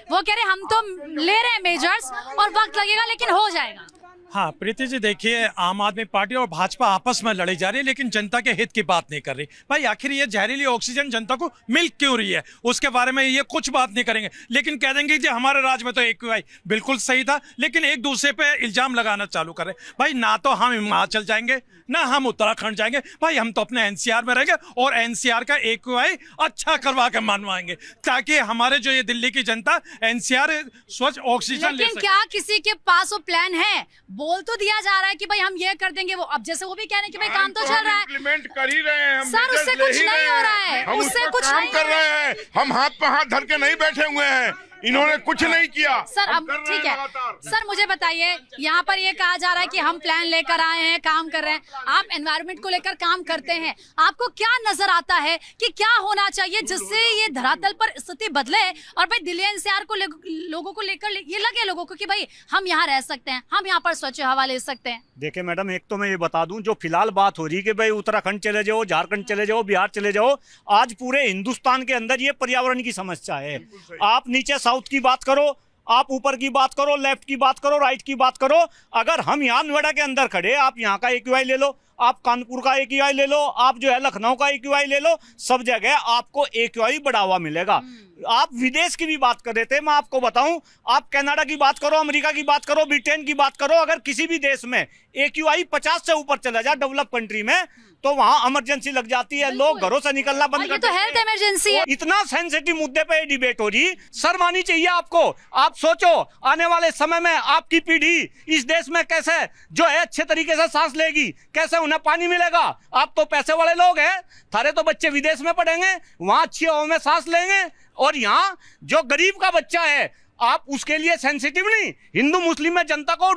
वो कह रहे हम तो ले रहे हैं मेजर्स और वक्त लगेगा लेकिन हो जाएगा। हाँ प्रीति जी, देखिए आम आदमी पार्टी और भाजपा आपस में लड़ी जा रही है लेकिन जनता के हित की बात नहीं कर रही। भाई आखिर ये जहरीली ऑक्सीजन जनता को मिल क्यों रही है, उसके बारे में ये कुछ बात नहीं करेंगे, लेकिन कह देंगे कि हमारे राज्य में तो AQI बिल्कुल सही था, लेकिन एक दूसरे पे इल्जाम लगाना चालू करें। भाई ना तो हम हिमाचल जाएंगे ना हम उत्तराखंड जाएंगे, भाई हम तो अपने NCR में रहेंगे और NCR का AQI अच्छा करवा के मनवाएंगे ताकि हमारे जो ये दिल्ली की जनता NCR स्वच्छ ऑक्सीजन ले लेकिन सके। क्या किसी के पास वो प्लान है? बोल तो दिया जा रहा है कि भाई हम ये कर देंगे वो, अब जैसे वो भी कह रहे हैं कि भाई काम तो चल रहा है, इम्प्लीमेंट कर ही रहे हैं हम, सर उससे कुछ नहीं हो रहा है, हम उससे कुछ काम नहीं कर रहे हैं, हम हाथ पे हाथ धर के नहीं बैठे हुए हैं, इन्होंने कुछ नहीं किया। सर अब ठीक है सर, मुझे बताइए यहाँ पर ये कहा जा रहा है कि हम प्लान लेकर आए हैं, काम कर रहे हैं, आप एनवायरनमेंट को लेकर काम करते हैं, आपको क्या नजर आता है कि क्या होना चाहिए जिससे ये धरातल पर स्थिति बदले और भाई दिल्ली NCR को लोगों को लेकर ये लगे लोगों को कि भाई हम यहाँ रह सकते हैं, हम यहाँ पर स्वच्छ हवा ले सकते हैं? देखिए मैडम, एक तो मैं ये बता दूं, जो फिलहाल बात हो रही है कि भाई उत्तराखंड चले जाओ, झारखंड चले जाओ, बिहार चले जाओ, आज पूरे हिंदुस्तान के अंदर ये पर्यावरण की समस्या है। आप नीचे साउथ की बात करो, आप ऊपर की बात करो, लेफ्ट की बात करो, राइट की बात करो, अगर हम यहाँ नोएडा के अंदर खड़े, आप यहाँ का AQI ले लो, आप कानपुर का AQI ले लो, आप जो है लखनऊ का AQI ले लो, सब जगह आपको AQI बढ़ावा मिलेगा। आप विदेश की भी बात कर रहे थे, मैं आपको बताऊं, आप कनाडा की बात करो, अमेरिका की बात करो, ब्रिटेन की बात करो, अगर किसी भी देश में AQI 50 से ऊपर चला जाए डेवलप कंट्री में, तो वहां इमरजेंसी लग जाती है, लोग घरों से निकलना बंद कर देते हैं। ये तो हेल्थ इमरजेंसी है। इतना सेंसिटिव मुद्दे पे डिबेट हो रही, शर्म आनी चाहिए आपको। आप सोचो आने वाले समय में आपकी पीढ़ी इस देश में कैसे जो है अच्छे तरीके से सांस लेगी, कैसे उन्हें पानी मिलेगा। आप तो पैसे वाले लोग हैं, थारे तो बच्चे विदेश में पढ़ेंगे, वहां अच्छी हवा में सांस लेंगे, और यहाँ जो गरीब का बच्चा है आप उसके लिए सेंसिटिव नहीं, हिंदू मुस्लिम में जनता को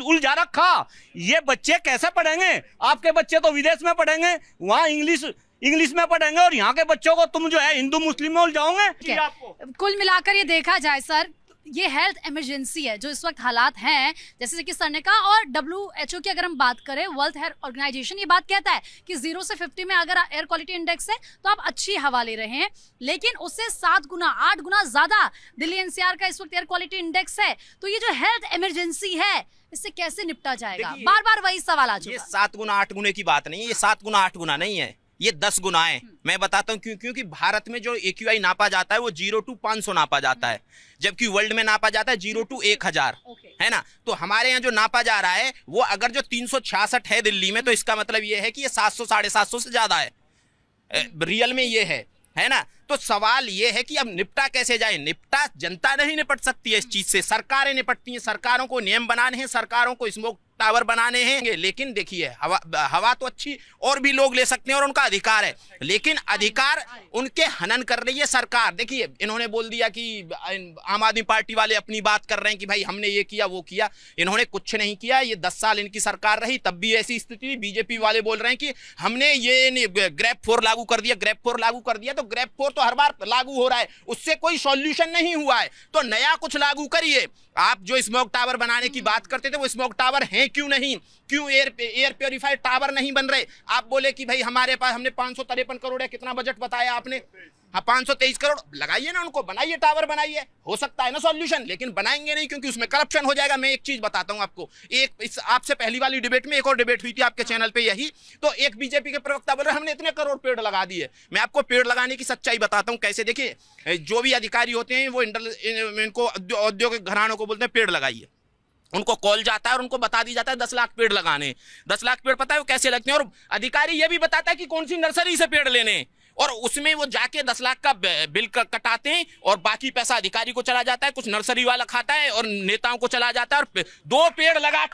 उलझा रखा। ये बच्चे कैसे पढ़ेंगे? आपके बच्चे तो विदेश में पढ़ेंगे, वहाँ इंग्लिश में पढ़ेंगे, और यहाँ के बच्चों को तुम जो है हिंदू मुस्लिम में उलझाओगे। कुल मिलाकर ये देखा जाए सर, ये हेल्थ इमरजेंसी है जो इस वक्त हालात हैं, जैसे कि सर ने कहा, और WHO की अगर हम बात करें, वर्ल्ड हेल्थ ऑर्गेनाइजेशन ये बात कहता है कि 0 से 50 में अगर एयर क्वालिटी इंडेक्स है तो आप अच्छी हवा ले रहे हैं, लेकिन उससे 7 गुना 8 गुना ज्यादा दिल्ली NCR का इस वक्त एयर क्वालिटी इंडेक्स है। तो ये जो हेल्थ इमरजेंसी है इससे कैसे निपटा जाएगा? बार बार वही सवाल आ चुका। ये 7 गुना 8 गुने की बात नहीं है, ये 7 गुना 8 गुना नहीं है, ये 10 गुना है। मैं बताता हूँ क्यों, क्योंकि भारत में जो AQI नापा जाता है वो 0 to 500 नापा जाता है, जबकि वर्ल्ड में नापा जाता है 0 to 1000, है ना। तो हमारे यहाँ जो नापा जा रहा है वो अगर जो 366 है दिल्ली में, तो इसका मतलब ये है कि ये 700 750 से ज्यादा है, रियल में ये है ना। तो सवाल ये है कि अब निपटा कैसे जाए? निपटा जनता नहीं निपट सकती है इस चीज से, सरकारें निपटती हैं, सरकारों को नियम बनाने हैं, सरकारों को स्मोक टावर बनाने हैं। लेकिन देखिए हवा तो अच्छी और भी लोग ले सकते हैं और उनका अधिकार है, लेकिन अधिकार उनके हनन कर रही है सरकार। देखिए इन्होंने बोल दिया कि आम आदमी पार्टी वाले अपनी बात कर रहे हैं कि भाई हमने ये किया वो किया, इन्होंने कुछ नहीं किया। ये 10 साल इनकी सरकार रही तब भी ऐसी स्थिति। बीजेपी वाले बोल रहे हैं कि हमने ये ग्रैब 4 लागू कर दिया, ग्रैब 4 लागू कर दिया। तो ग्रैब 4 तो हर बार लागू हो रहा है, उससे कोई सॉल्यूशन नहीं हुआ है, तो नया कुछ लागू करिए। आप जो स्मोक टावर बनाने की बात करते थे वो स्मोक टावर हैं क्यों नहीं? क्यों एयर प्योरीफायर टावर नहीं बन रहे? आप बोले कि भाई हमारे पास, हमने 553 करोड़ है, कितना बजट बताया आपने? हाँ 523 करोड़ लगाइए ना, उनको बनाइए, टावर बनाइए, हो सकता है ना सॉल्यूशन। लेकिन बनाएंगे नहीं क्योंकि उसमें करप्शन हो जाएगा। मैं एक चीज बताता हूं आपको, इस आपसे पहली वाली डिबेट में एक और डिबेट हुई थी आपके चैनल पे यही, तो एक बीजेपी के प्रवक्ता बोल रहे हमने इतने करोड़ पेड़ लगा दिए। मैं आपको पेड़ लगाने की सच्चाई बताता हूँ कैसे। देखिए जो भी अधिकारी होते हैं वो इनको औद्योगिक घरानों को बोलते हैं पेड़ लगाइए, उनको कॉल जाता है और उनको बता दी जाता है 10 लाख पेड़ लगाने। 10 लाख पेड़ पता है वो कैसे लगते हैं, और अधिकारी ये भी बताता है कि कौन सी नर्सरी से पेड़ लेने, और उसमें वो जाके 10 लाख का बिल कटाते हैं और बाकी पैसा अधिकारी को चला जाता है, कुछ नर्सरी वाला खाता है और नेताओं को चला जाता है। और 2 पेड़ लगा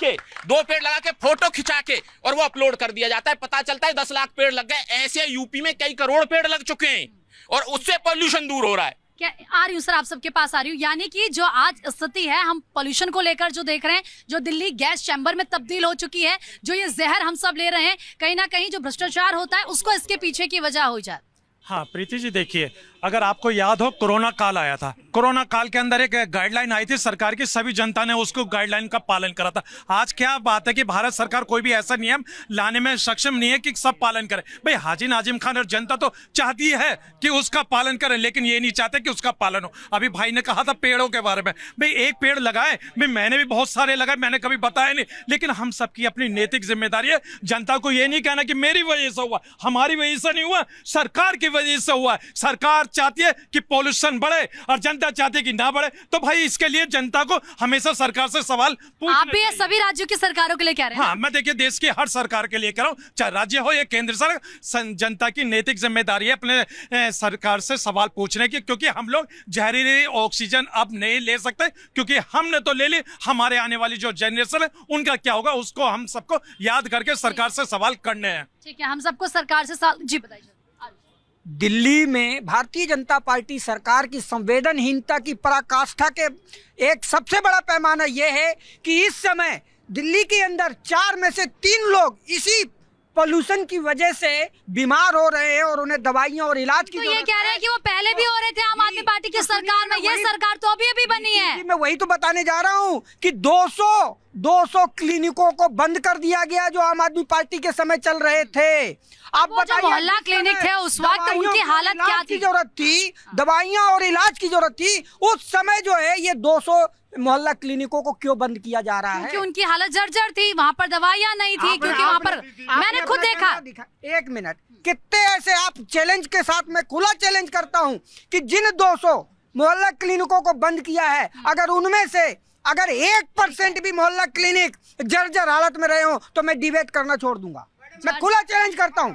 के फोटो खिंचा के और वो अपलोड कर दिया जाता है, पता चलता है 10 लाख पेड़ लग गए। ऐसे यूपी में कई करोड़ पेड़ लग चुके हैं और उससे पॉल्यूशन दूर हो रहा है। क्या आ रही हूँ सर, आप सबके पास आ रही हूँ। यानी कि जो आज स्थिति है, हम पोल्यूशन को लेकर जो देख रहे हैं, जो दिल्ली गैस चैम्बर में तब्दील हो चुकी है, जो ये जहर हम सब ले रहे हैं, कहीं ना कहीं जो भ्रष्टाचार होता है उसको इसके पीछे की वजह हो जाए। हाँ प्रीति जी, देखिए अगर आपको याद हो कोरोना काल आया था, कोरोना काल के अंदर एक गाइडलाइन आई थी सरकार की, सभी जनता ने उसको गाइडलाइन का पालन करा था। आज क्या बात है कि भारत सरकार कोई भी ऐसा नियम लाने में सक्षम नहीं है कि सब पालन करे। भाई हाजी नाजिम खान और जनता तो चाहती है कि उसका पालन करें, लेकिन ये नहीं चाहते कि उसका पालन हो। अभी भाई ने कहा था पेड़ों के बारे में, भाई एक पेड़ लगाए, भाई मैंने भी बहुत सारे लगाए, मैंने कभी बताया नहीं, लेकिन हम सबकी अपनी नैतिक जिम्मेदारी है जनता को ये नहीं कहना कि मेरी वजह से हुआ, हमारी वजह से नहीं हुआ, सरकार की वजह से हुआ है। सरकार चाहती है कि पॉल्यूशन बढ़े और जनता चाहती है कि ना बढ़े, तो भाई इसके लिए जनता को हमेशा सरकार से सवाल आप भी ये सभी राज्यों की सरकारों के लिए कह रहे हैं? हाँ, मैं देखिए देश की हर सरकार के लिए कह रहा हूँ, चाहे राज्य हो या केंद्र सरकार, जनता की नैतिक जिम्मेदारी है अपने सरकार से सवाल पूछने की, क्योंकि हम लोग जहरीली ऑक्सीजन अब नहीं ले सकते, क्योंकि हमने तो ले ली, हमारे आने वाली जो जनरेशन है उनका क्या होगा, उसको हम सबको याद करके सरकार से सवाल करने हैं। ठीक है, हम सबको सरकार से जी बताइए। दिल्ली में भारतीय जनता पार्टी सरकार की संवेदनहीनता की पराकाष्ठा के एक सबसे बड़ा पैमाना यह है कि इस समय दिल्ली के अंदर 4 में से 3 लोग इसी पोल्यूशन की वजह से बीमार हो रहे हैं और उन्हें दवाइयां और इलाज की तो ये कह रहे हैं कि वो पहले भी हो रहे थे आम आदमी पार्टी की सरकार में, ये सरकार तो अभी अभी बनी है। मैं वही तो बताने जा रहा हूँ कि 200 क्लिनिकों को बंद कर दिया गया जो आम आदमी पार्टी के समय चल रहे थे। आप बताइए, मोहल्ला क्लिनिक थे उस वक्त उनकी हालत क्या थी? जरूरत थी दवाइयां और इलाज की जरूरत थी उस समय, जो है ये 200 मोहल्ला क्लिनिकों को क्यों बंद किया जा रहा है? क्योंकि उनकी हालत जर्जर थी, वहाँ पर दवाइयां नहीं थी, क्योंकि वहाँ पर मैंने खुद देखा। एक मिनट, कितने ऐसे आप चैलेंज के साथ, मैं खुला चैलेंज करता हूँ कि जिन 200 मोहल्ला क्लिनिकों को बंद किया है, अगर उनमें से अगर 1% भी मोहल्ला क्लिनिक जर्जर हालत में रहे हो तो मैं डिबेट करना छोड़ दूंगा। मैं खुला चैलेंज करता हूँ,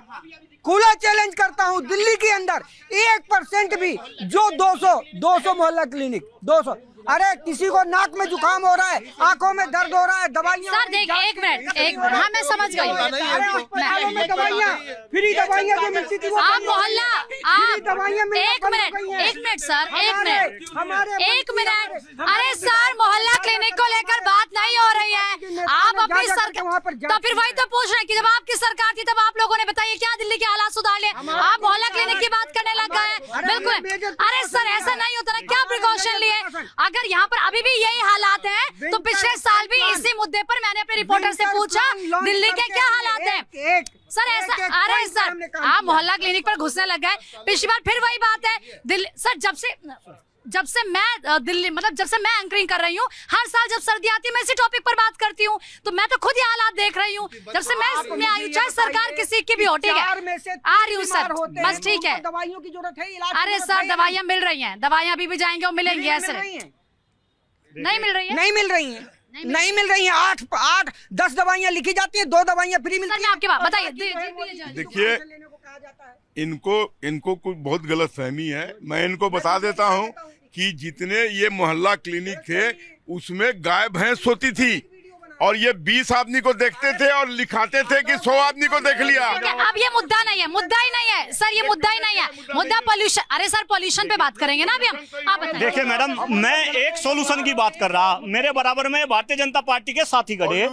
खुला चैलेंज करता हूँ, दिल्ली के अंदर 1% भी जो 200 मोहल्ला क्लिनिक 200, अरे किसी को नाक में जुकाम हो रहा है, आंखों में दर्द हो रहा है, दवाइयाँ। सर देख, एक मिनट, हाँ मैं समझ गई। अस्पतालों में दवाइयाँ फ्री, दवाइयाँ जो मिलती थी वो आप मोहल्ला, आप दवाइयाँ एक मिनट सर, एक मिनट, अरे सर मोहल्ला क्लिनिक को लेकर बात नहीं हो रही है। आप अपनी सरकार, तो फिर वही तो पूछ रहे हैं कि जब आपकी सरकार थी तब आप लोगों ने बताइए क्या दिल्ली के हालात सुधार लिए, आप मोहल्ला क्लिनिक की बात करने लग गए। बिल्कुल, अरे सर ऐसा नहीं होता ना, क्या प्रिकॉशन लिए? अगर यहाँ पर अभी भी यही हालात हैं तो पिछले साल भी इसी मुद्दे पर मैंने अपने रिपोर्टर से पूछा दिल्ली के क्या हालात हैं। सर ऐसा, अरे सर आप मोहल्ला क्लिनिक पर घुसने लग गए। पिछली बार फिर वही बात है दिल्ली। सर जब से मैं दिल्ली, मतलब जब से मैं एंकरिंग कर रही हूँ, हर साल जब सर्दी आती है मैं इसी टॉपिक पर बात करती हूँ, तो मैं तो खुद ही हालात देख रही हूँ जब से मैं इसमें आई हूँ, चाहे सरकार किसी की भी हो। ठीक है, आ रही हूँ सर, बस ठीक है। दवाइयों की जरूरत है, अरे सर दवाइयाँ मिल रही हैं, दवाइयाँ अभी भी जाएंगे और मिलेंगी, ऐसे नहीं मिल रही है, नहीं मिल रही है, नहीं मिल रही है। 8-10 दवाइयाँ लिखी जाती है, 2 दवाइयाँ फ्री मिलती है। सर मैं आपकी बात बताइए। देखिए, इनको कुछ बहुत गलत फहमी है। मैं इनको बता देता हूँ कि जितने ये मोहल्ला क्लिनिक थे उसमें गाय भैंस सोती थी और ये 20 आदमी को देखते थे और लिखाते थे कि 100 आदमी को देख लिया। अब ये मुद्दा नहीं है, मुद्दा ही नहीं है सर, ये मुद्दा ही नहीं है, मुद्दा पोल्यूशन। अरे सर पोल्यूशन पे बात करेंगे ना अभी हम, आप बताइए। देखिए मैडम, मैं एक सॉल्यूशन की बात कर रहा, मेरे बराबर में भारतीय जनता पार्टी के साथी खड़े,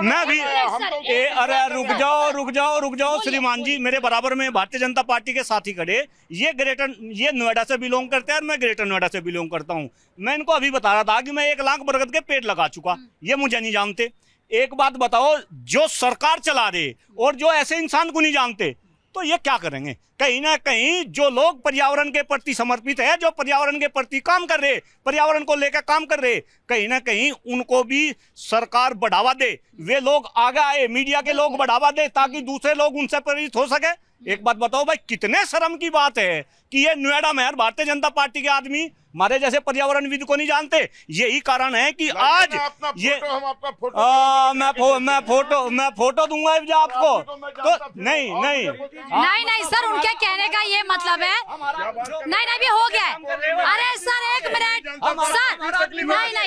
मैं भी अरे रुक जाओ श्रीमान जी, मेरे बराबर में भारतीय जनता पार्टी के साथी खड़े, ये नोएडा से बिलोंग करते हैं और मैं ग्रेटर नोएडा से बिलोंग करता हूँ। मैं इनको अभी बता रहा था कि मैं 1 लाख बरगद के पेड़ लगा चुका, ये मुझे नहीं जानते। एक बात बताओ, जो सरकार चला रहे और जो ऐसे इंसान को नहीं जानते तो ये क्या करेंगे? कहीं ना कहीं जो लोग पर्यावरण के प्रति समर्पित है, जो पर्यावरण के प्रति काम कर रहे, पर्यावरण को लेकर काम कर रहे, कहीं ना कहीं उनको भी सरकार बढ़ावा दे, वे लोग आगे आए, मीडिया के लोग बढ़ावा दे ताकि दूसरे लोग उनसे प्रेरित हो सके। एक बात बताओ भाई, कितने शर्म की बात है कि ये नोएडा में भारतीय जनता पार्टी के आदमी हमारे जैसे पर्यावरणविद को नहीं जानते। यही कारण है कि आज ये मैं फोटो दूंगा आपको, तो नहीं सर, उनके कहने का ये मतलब है, नहीं भी हो गया। अरे सर एक मिनट सर, नहीं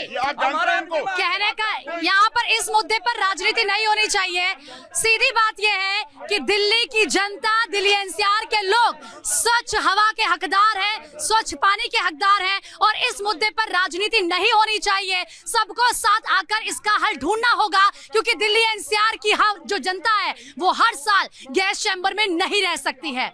कहने का, यहाँ पर इस मुद्दे पर राजनीति नहीं होनी चाहिए। सीधी बात यह है कि दिल्ली की जनता, दिल्ली एनसीआर के लोग स्वच्छ हवा के हकदार हैं, स्वच्छ पानी के हकदार हैं, और इस मुद्दे पर राजनीति नहीं होनी चाहिए। सबको साथ आकर इसका हल ढूंढना होगा, क्योंकि दिल्ली एनसीआर की जो जनता है वो हर साल गैस चैम्बर में नहीं रह सकती है।